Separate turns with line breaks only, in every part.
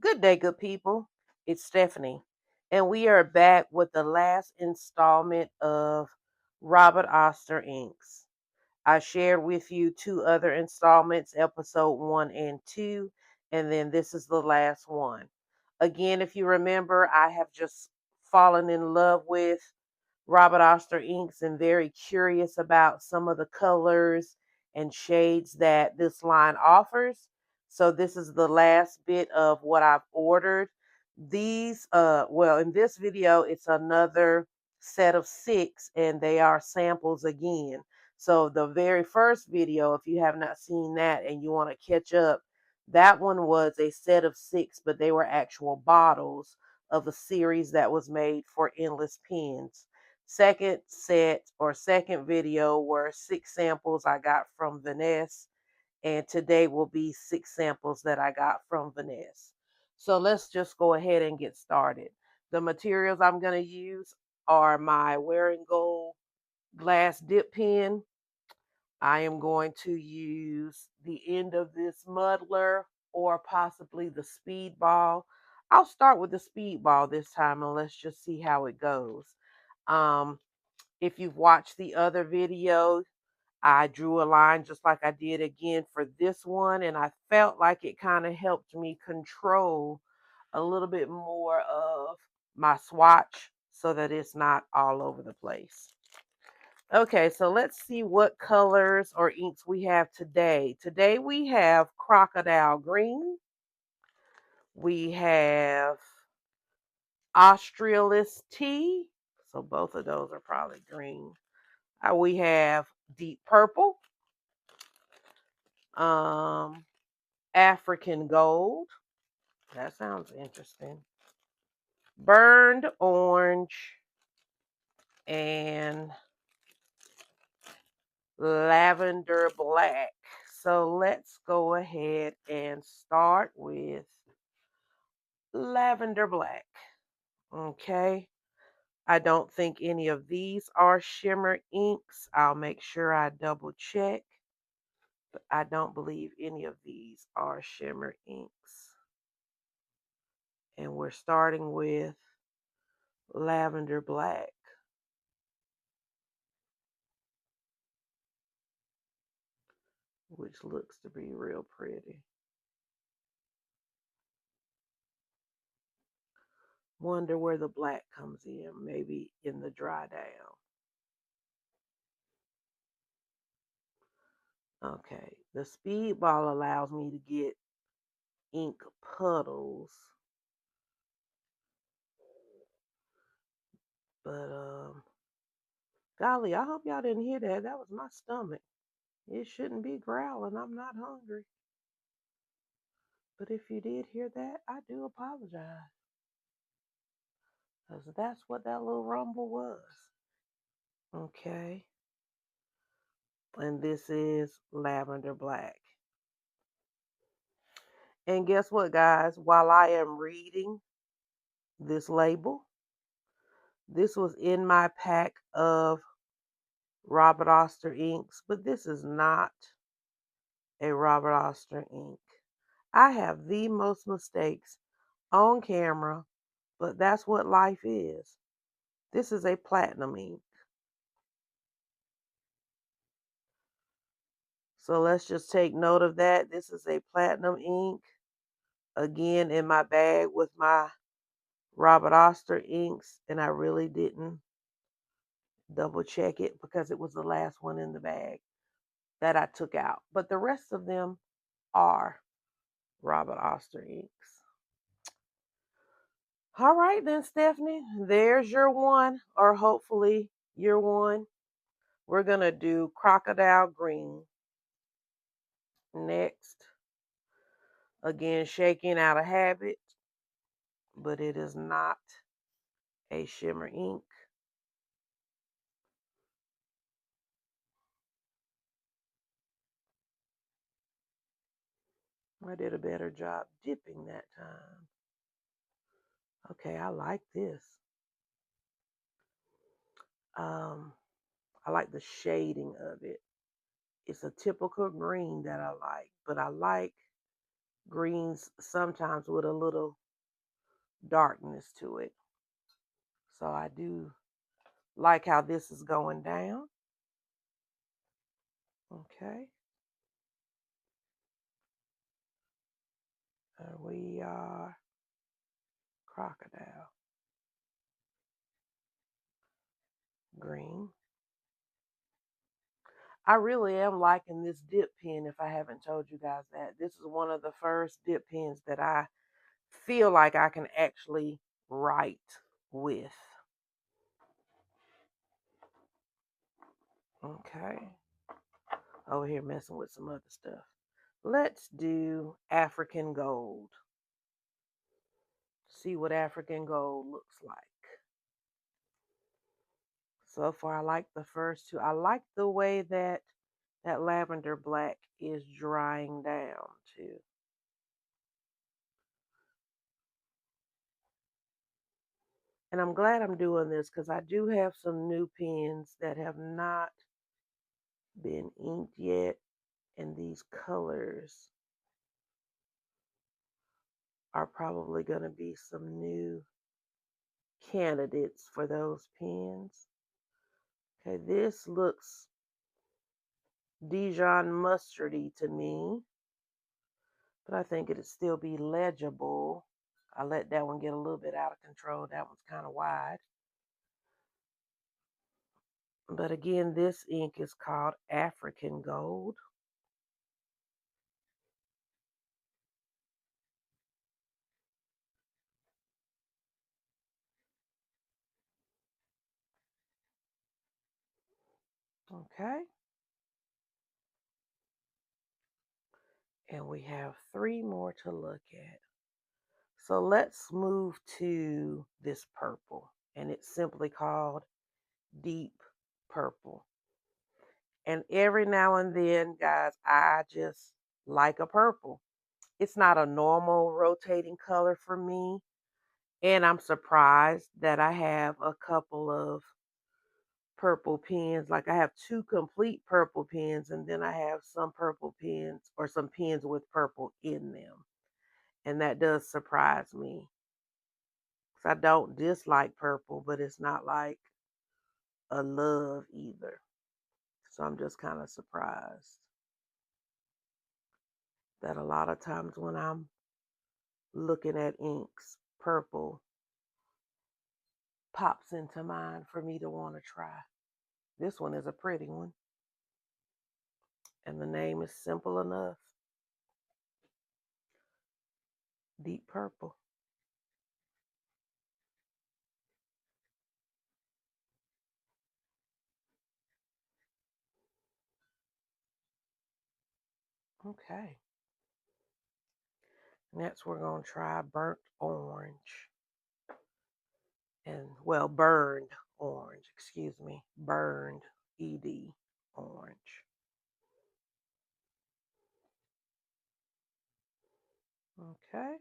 Good day, good people. It's Stephanie, and we are back with the last installment of Robert Oster Inks. I shared with you two other installments, episode 1 and 2, and then this is the last one. Again, if you remember, I have just fallen in love with Robert Oster inks and very curious about some of the colors and shades that this line offers. So this is the last bit of what I've ordered. These well, in this video it's another set of 6 and they are samples again. So the very first video, if you have not seen that and you want to catch up, that one was a set of 6, but they were actual bottles of a series that was made for Endless Pens. Second set or second video were 6 samples I got from Vanessa, and today will be 6 samples that I got from Vanessa. So let's just go ahead and get started. The materials I'm going to use are my Wearing Gold glass dip pen. I am going to use the end of this muddler or possibly the speedball. I'll start with the speedball this time and let's just see how it goes. Um, if you've watched the other video, I drew a line just like I did again for this one, and I felt like it kind of helped me control a little bit more of my swatch so that it's not all over the place. Okay, so let's see what colors or inks we have today. Today we have crocodile green. We have australis tea. So both of those are probably green. We have deep purple, um, African gold. That sounds interesting. Burned orange and lavender black. So let's go ahead and start with lavender black. Okay. I don't think any of these are shimmer inks. I'll make sure I double check. But I don't believe any of these are shimmer inks. And we're starting with lavender black, which looks to be real pretty. Wonder where the black comes in, maybe in the dry down. Okay, the speedball allows me to get ink puddles, but golly, I hope y'all didn't hear that. That was my stomach. It shouldn't be growling. I'm not hungry. But if you did hear that, I do apologize. Because that's what that little rumble was. Okay. And this is lavender black. And guess what, guys? While I am reading this label, this was in my pack of Robert Oster inks, but this is not a Robert Oster ink. I have the most mistakes on camera, but that's what life is. This is a platinum ink. So let's just take note of that. This is a platinum ink. Again, in my bag with my Robert Oster inks, and I really didn't double check it because it was the last one in the bag that I took out. But the rest of them are Robert Oster inks. All right, then, Stephanie, there's your one, or hopefully your one. We're going to do crocodile green next. Again, shaking out of habit, but it is not a shimmer ink. I did a better job dipping that time. Okay, I like this. I like the shading of it. It's a typical green that I like, but I like greens sometimes with a little darkness to it. So I do like how this is going down. Okay. There we are. Crocodile. Green. I really am liking this dip pen if I haven't told you guys that. This is one of the first dip pens that I feel like I can actually write with. Okay. Over here messing with some other stuff. Let's do African gold. See what African gold looks like. So far, I like the first two. I like the way that that lavender black is drying down too. And I'm glad I'm doing this because I do have some new pens that have not been inked yet. And these colors are probably going to be some new candidates for those pens. Okay, this looks Dijon mustardy to me, but I think it'd still be legible. I let that one get a little bit out of control. That one's kind of wide. But again, this ink is called African Gold. Okay. And we have three more to look at. So let's move to this purple. And it's simply called Deep Purple. And every now and then, guys, I just like a purple. It's not a normal rotating color for me. And I'm surprised that I have a couple of purple pens. Like I have two complete purple pens, and then I have some purple pens or some pens with purple in them. And that does surprise me. Because I don't dislike purple, but it's not like a love either. So I'm just kind of surprised that a lot of times when I'm looking at inks, purple pops into mind for me to want to try. This one is a pretty one, and the name is simple enough. Deep Purple. Okay. Next, we're going to try Burnt Orange. And, well, Burned Orange, excuse me. Burned, ED, Orange. Okay.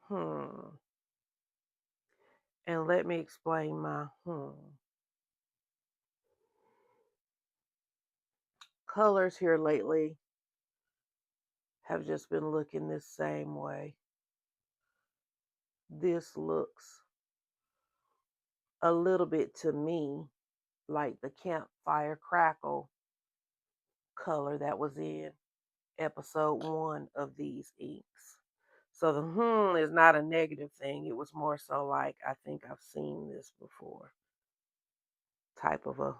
Hmm. And let me explain my colors here lately have just been looking this same way. This looks a little bit to me like the campfire crackle color that was in episode 1 of these inks. So the is not a negative thing. It was more so like, I think I've seen this before type of a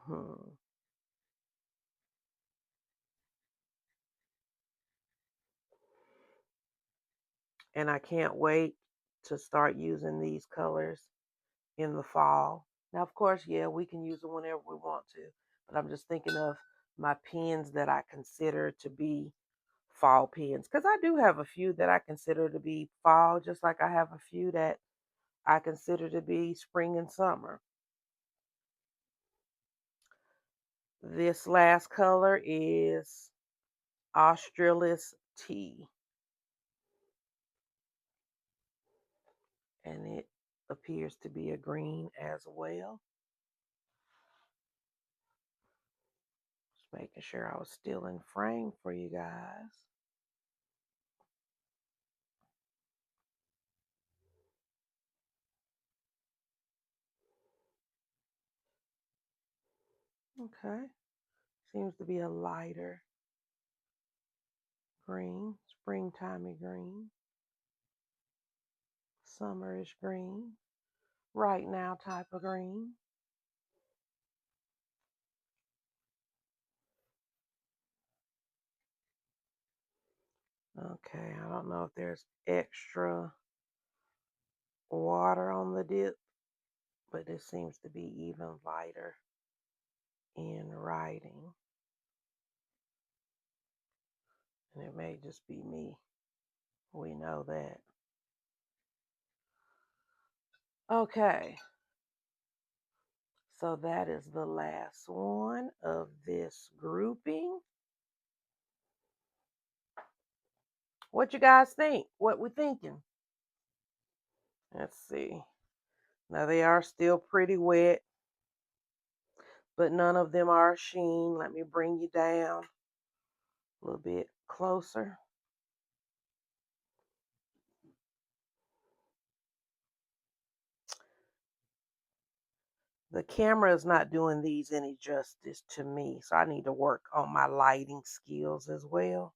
And I can't wait to start using these colors in the fall. Now, of course, yeah, we can use them whenever we want to, but I'm just thinking of my pens that I consider to be fall pens because I do have a few that I consider to be fall, just like I have a few that I consider to be spring and summer. This last color is Australis Tea, and it appears to be a green as well. Making sure I was still in frame for you guys. Okay. Seems to be a lighter green, springtimey green, summerish green, right now type of green. Okay, I don't know if there's extra water on the dip, but it seems to be even lighter in writing. And it may just be me. We know that. Okay, so that is the last one of this grouping. What you guys think? What we thinking? Let's see. Now they are still pretty wet, but none of them are sheen. Let me bring you down a little bit closer. The camera is not doing these any justice to me, so I need to work on my lighting skills as well.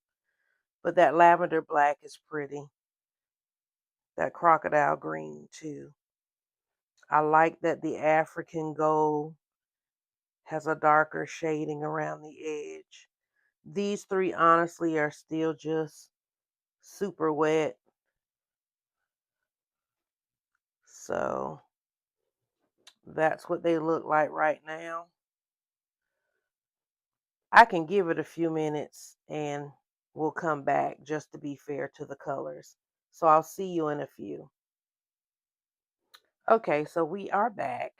But that lavender black is pretty. That crocodile green too. I like that the African gold has a darker shading around the edge. These three honestly are still just super wet. So that's what they look like right now. I can give it a few minutes and we'll come back just to be fair to the colors. So I'll see you in a few. Okay, so we are back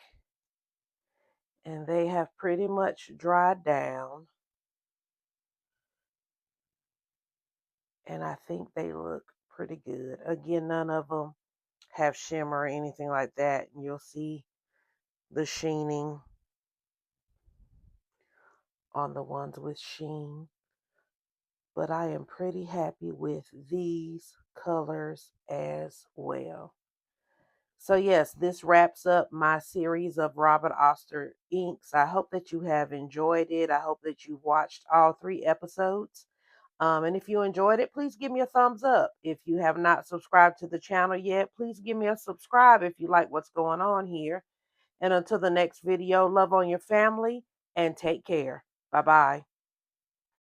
and they have pretty much dried down. And I think they look pretty good. Again, none of them have shimmer or anything like that. And you'll see the sheening on the ones with sheen. But I am pretty happy with these colors as well. So yes, this wraps up my series of Robert Oster inks. I hope that you have enjoyed it. I hope that you've watched all 3 episodes. And if you enjoyed it, please give me a thumbs up. If you have not subscribed to the channel yet, please give me a subscribe if you like what's going on here. And until the next video, love on your family and take care. Bye-bye.